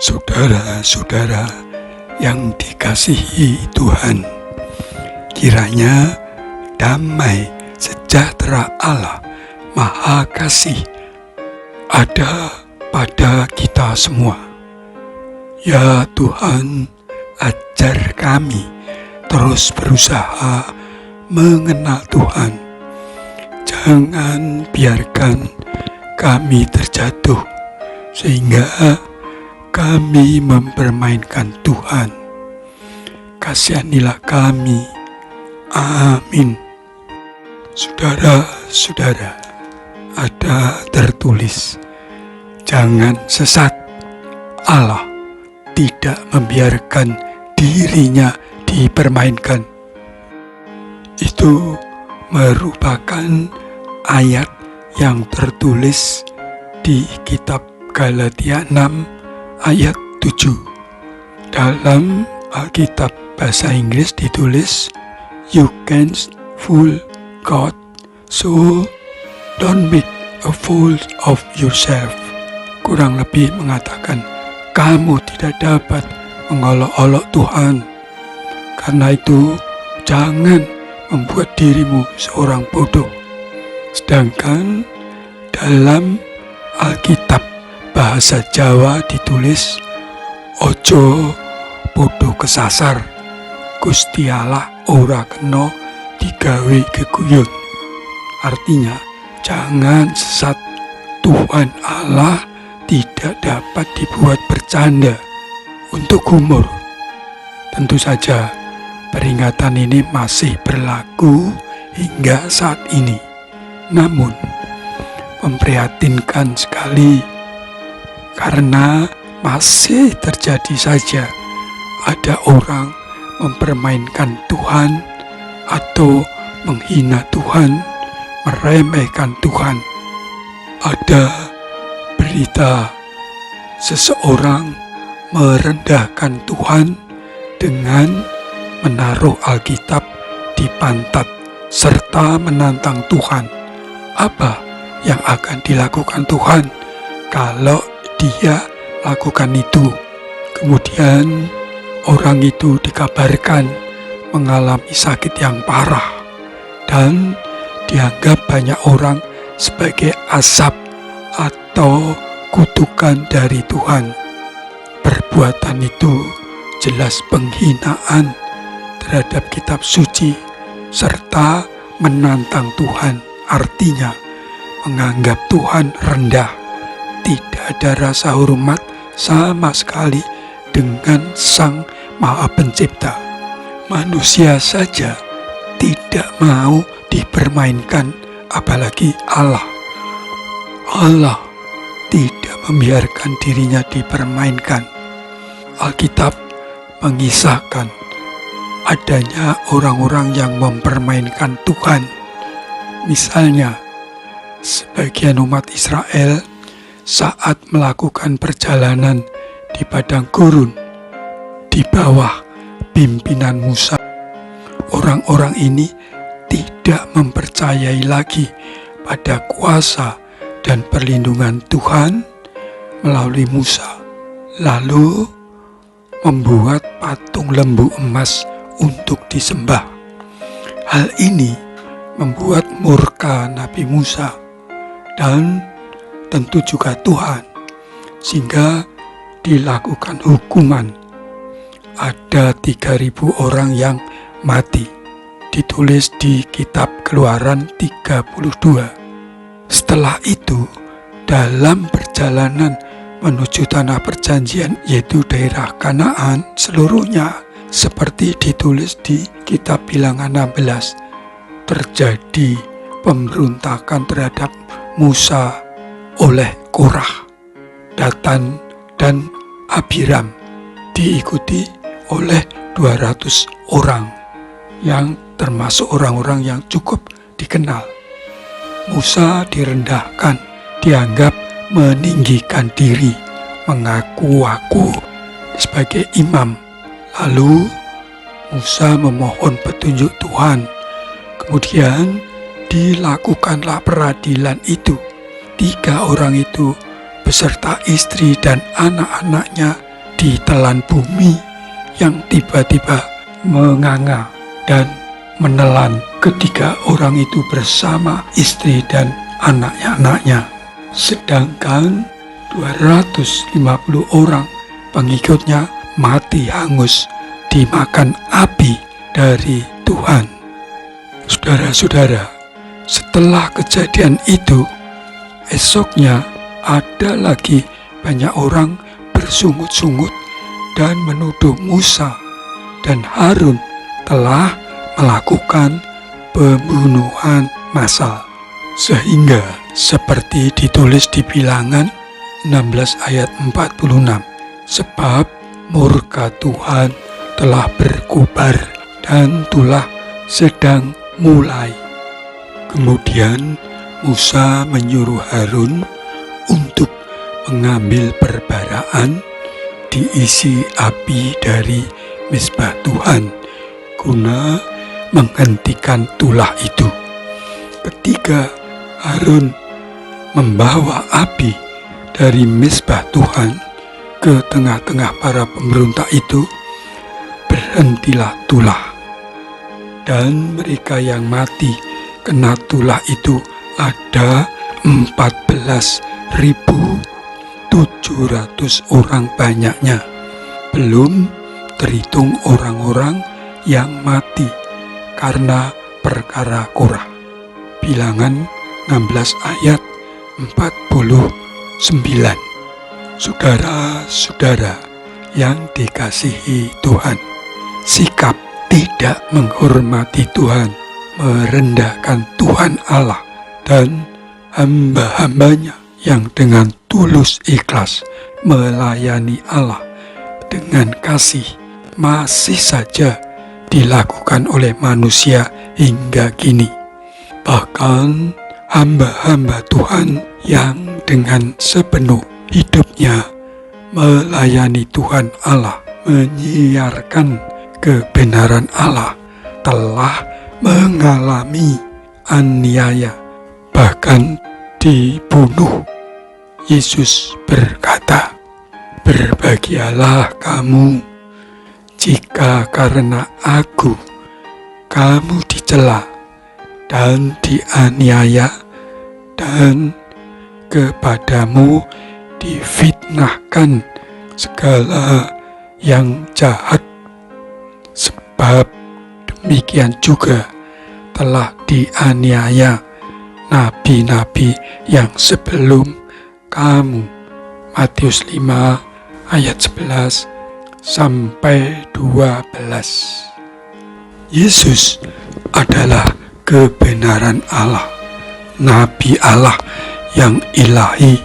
Saudara-saudara yang dikasihi Tuhan, kiranya damai sejahtera Allah Maha Kasih ada pada kita semua. Ya Tuhan, ajar kami terus berusaha mengenal Tuhan. Jangan biarkan kami terjatuh sehingga kami mempermainkan Tuhan. Kasihanilah kami. Amin. Saudara-saudara, ada tertulis, jangan sesat. Allah tidak membiarkan dirinya dipermainkan. Itu merupakan ayat yang tertulis di kitab Galatia 6 ayat 7. Dalam Alkitab bahasa Inggris ditulis, "You can't fool God, so don't make a fool of yourself." Kurang lebih mengatakan, kamu tidak dapat mengolok-olok Tuhan. Karena itu, jangan membuat dirimu seorang bodoh. Sedangkan dalam Alkitab bahasa Jawa ditulis, ojo podo kesasar, Gusti Allah ora kena digawe geguyut. Artinya, jangan sesat. Tuhan Allah tidak dapat dibuat bercanda untuk humor. Tentu saja peringatan ini masih berlaku hingga saat ini. Namun, memprihatinkan sekali karena masih terjadi saja ada orang mempermainkan Tuhan atau menghina Tuhan, meremehkan Tuhan. Ada berita seseorang merendahkan Tuhan dengan menaruh Alkitab di pantat serta menantang Tuhan. Apa yang akan dilakukan Tuhan kalau dia lakukan itu? Kemudian orang itu dikabarkan mengalami sakit yang parah dan dianggap banyak orang sebagai azab atau kutukan dari Tuhan. Perbuatan itu jelas penghinaan terhadap kitab suci serta menantang Tuhan. Artinya menganggap Tuhan rendah. Tidak ada rasa hormat sama sekali dengan Sang Maha Pencipta. Manusia saja tidak mau dipermainkan, apalagi Allah. Allah tidak membiarkan dirinya dipermainkan. Alkitab mengisahkan adanya orang-orang yang mempermainkan Tuhan. Misalnya, sebagian umat Israel saat melakukan perjalanan di padang gurun di bawah pimpinan Musa, orang-orang ini tidak mempercayai lagi pada kuasa dan perlindungan Tuhan melalui Musa, lalu membuat patung lembu emas untuk disembah. Hal ini membuat murka Nabi Musa dan tentu juga Tuhan, sehingga dilakukan hukuman. Ada 3.000 orang yang mati. Ditulis di kitab Keluaran 32. Setelah itu, dalam perjalanan menuju tanah perjanjian, yaitu daerah Kanaan seluruhnya, seperti ditulis di kitab Bilangan 16, terjadi pemberontakan terhadap Musa oleh Korah, Datan, dan Abiram, diikuti oleh 200 orang yang termasuk orang-orang yang cukup dikenal. Musa direndahkan, dianggap meninggikan diri, mengaku-ngaku sebagai imam. Lalu Musa memohon petunjuk Tuhan. Kemudian dilakukanlah peradilan itu. 3 orang itu beserta istri dan anak-anaknya ditelan bumi yang tiba-tiba menganga dan menelan ketiga orang itu bersama istri dan anak-anaknya. Sedangkan 250 orang pengikutnya mati hangus dimakan api dari Tuhan. Saudara-saudara, setelah kejadian itu, esoknya ada lagi banyak orang bersungut-sungut dan menuduh Musa dan Harun telah melakukan pembunuhan massal. Sehingga seperti ditulis di Bilangan 16 ayat 46, sebab murka Tuhan telah berkobar dan tulah sedang mulai. Kemudian Musa menyuruh Harun untuk mengambil perbaraan diisi api dari mezbah Tuhan guna menghentikan tulah itu. Ketika Harun membawa api dari mezbah Tuhan ke tengah-tengah para pemberontak itu, berhentilah tulah. Dan mereka yang mati kena tulah itu ada 14.700 orang banyaknya. Belum terhitung orang-orang yang mati karena perkara Korah. Bilangan 16 ayat 49. Saudara-saudara yang dikasihi Tuhan, sikap tidak menghormati Tuhan, merendahkan Tuhan Allah dan hamba-hambanya yang dengan tulus ikhlas melayani Allah dengan kasih masih saja dilakukan oleh manusia hingga kini. Bahkan hamba-hamba Tuhan yang dengan sepenuh hidupnya melayani Tuhan Allah, menyiarkan kebenaran Allah, telah mengalami aniaya, bahkan dibunuh. Yesus berkata, "Berbahagialah kamu jika karena Aku kamu dicela dan dianiaya, dan kepadamu difitnahkan segala yang jahat. Sebab demikian juga telah dianiaya nabi-nabi yang sebelum kamu." Matius 5 ayat 11 sampai 12. Yesus adalah kebenaran Allah, Nabi Allah yang ilahi.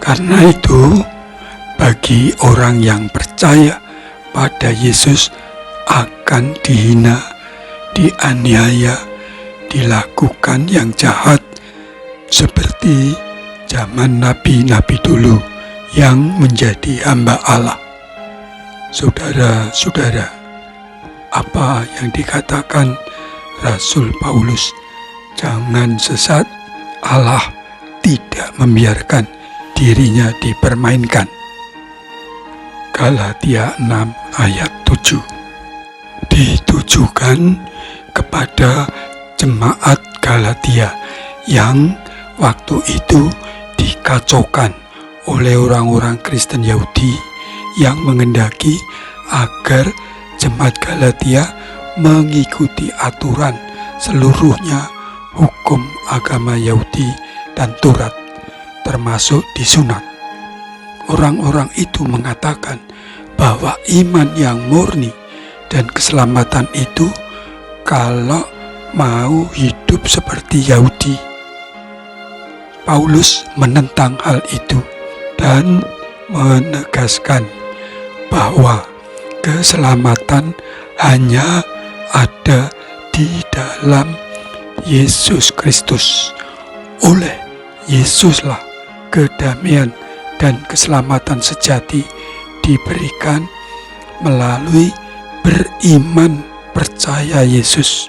Karena itu, bagi orang yang percaya pada Yesus akan dihina, dianiaya, dilakukan yang jahat, seperti zaman nabi-nabi dulu yang menjadi hamba Allah. Saudara-saudara, apa yang dikatakan Rasul Paulus, jangan sesat, Allah tidak membiarkan dirinya dipermainkan. Galatia 6 ayat 7 ditujukan kepada jemaat Galatia yang waktu itu dikacaukan oleh orang-orang Kristen Yahudi yang menghendaki agar jemaat Galatia mengikuti aturan seluruhnya hukum agama Yahudi dan Taurat, termasuk disunat. Orang-orang itu mengatakan bahwa iman yang murni dan keselamatan itu kalau mau hidup seperti Yahudi. Paulus menentang hal itu dan menegaskan bahwa keselamatan hanya ada di dalam Yesus Kristus. Oleh Yesuslah kedamaian dan keselamatan sejati diberikan melalui beriman percaya Yesus,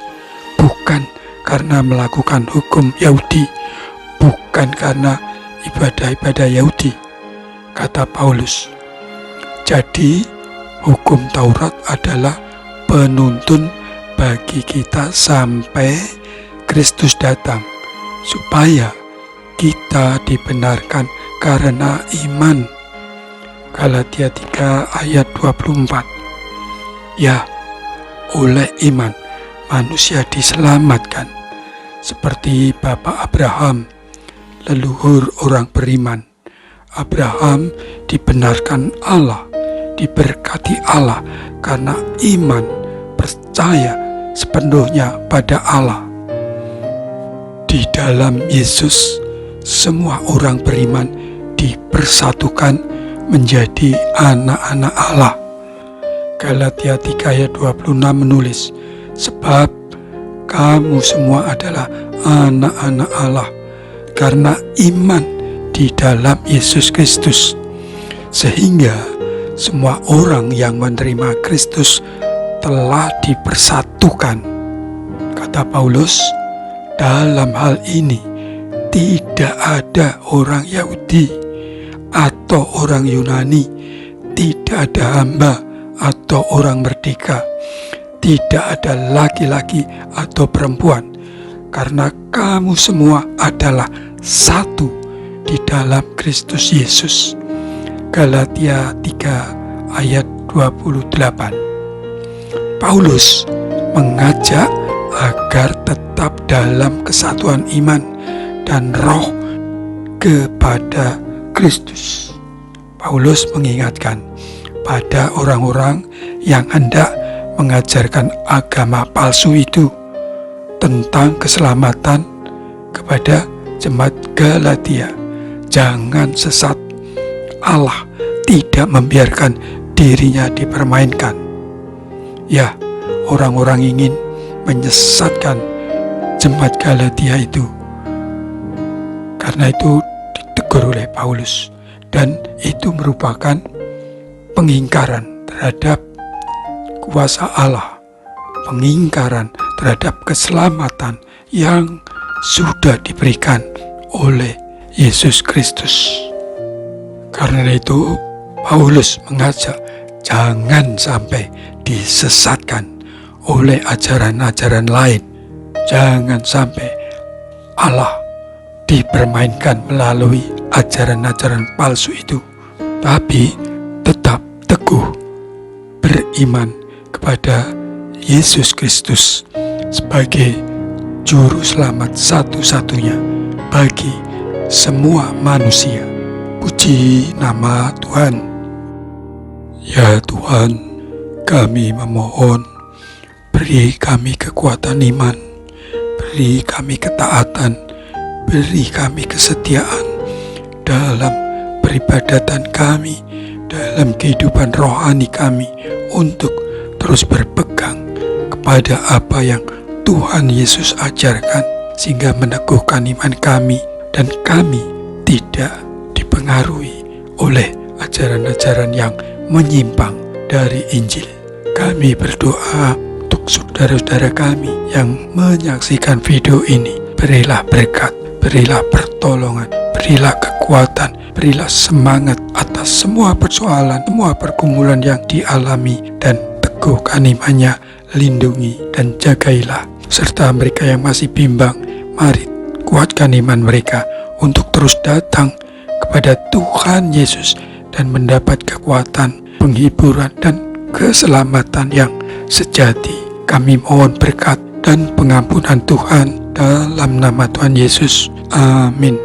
bukan karena melakukan hukum Yahudi, bukan karena ibadah-ibadah Yahudi. Kata Paulus, Jadi, hukum Taurat adalah penuntun bagi kita sampai Kristus datang, supaya kita dibenarkan karena iman. Galatia 3 ayat 24. Ya, oleh iman manusia diselamatkan, seperti Bapak Abraham, leluhur orang beriman. Abraham dibenarkan Allah, diberkati Allah karena iman, percaya sepenuhnya pada Allah. Di dalam Yesus, semua orang beriman dipersatukan menjadi anak-anak Allah. Galatia 3 ayat 26 menulis, sebab kamu semua adalah anak-anak Allah karena iman di dalam Yesus Kristus. Sehingga semua orang yang menerima Kristus telah dipersatukan. Kata Paulus, dalam hal ini tidak ada orang Yahudi atau orang Yunani, tidak ada hamba atau orang merdeka, tidak ada laki-laki atau perempuan, karena kamu semua adalah satu di dalam Kristus Yesus. Galatia 3 ayat 28. Paulus mengajak agar tetap dalam kesatuan iman dan roh kepada Kristus. Paulus mengingatkan pada orang-orang yang hendak mengajarkan agama palsu itu tentang keselamatan kepada jemaat Galatia. Jangan sesat. Allah tidak membiarkan dirinya dipermainkan. Ya, orang-orang ingin menyesatkan jemaat Galatia itu. Karena itu ditegur oleh Paulus, dan itu merupakan pengingkaran terhadap kuasa Allah, pengingkaran terhadap keselamatan yang sudah diberikan oleh Yesus Kristus. Karena itu Paulus mengajak jangan sampai disesatkan oleh ajaran-ajaran lain. Jangan sampai Allah dipermainkan melalui ajaran-ajaran palsu itu, tapi tetap teguh beriman kepada Yesus Kristus sebagai juru selamat satu-satunya bagi semua manusia. Puji nama Tuhan. Ya Tuhan, kami memohon, beri kami kekuatan iman, beri kami ketaatan, beri kami kesetiaan dalam peribadatan kami, dalam kehidupan rohani kami, untuk terus berpegang kepada apa yang Tuhan Yesus ajarkan, sehingga meneguhkan iman kami dan kami tidak dipengaruhi oleh ajaran-ajaran yang menyimpang dari Injil. Kami berdoa untuk saudara-saudara kami yang menyaksikan video ini. Berilah berkat, berilah pertolongan, berilah kekuatan, berilah semangat atas semua persoalan, semua pergumulan yang dialami, dan teguhkan imannya, lindungi dan jagailah. Serta mereka yang masih bimbang, mari kuatkan iman mereka untuk terus datang kepada Tuhan Yesus dan mendapat kekuatan, penghiburan dan keselamatan yang sejati. Kami mohon berkat dan pengampunan Tuhan dalam nama Tuhan Yesus. Amin.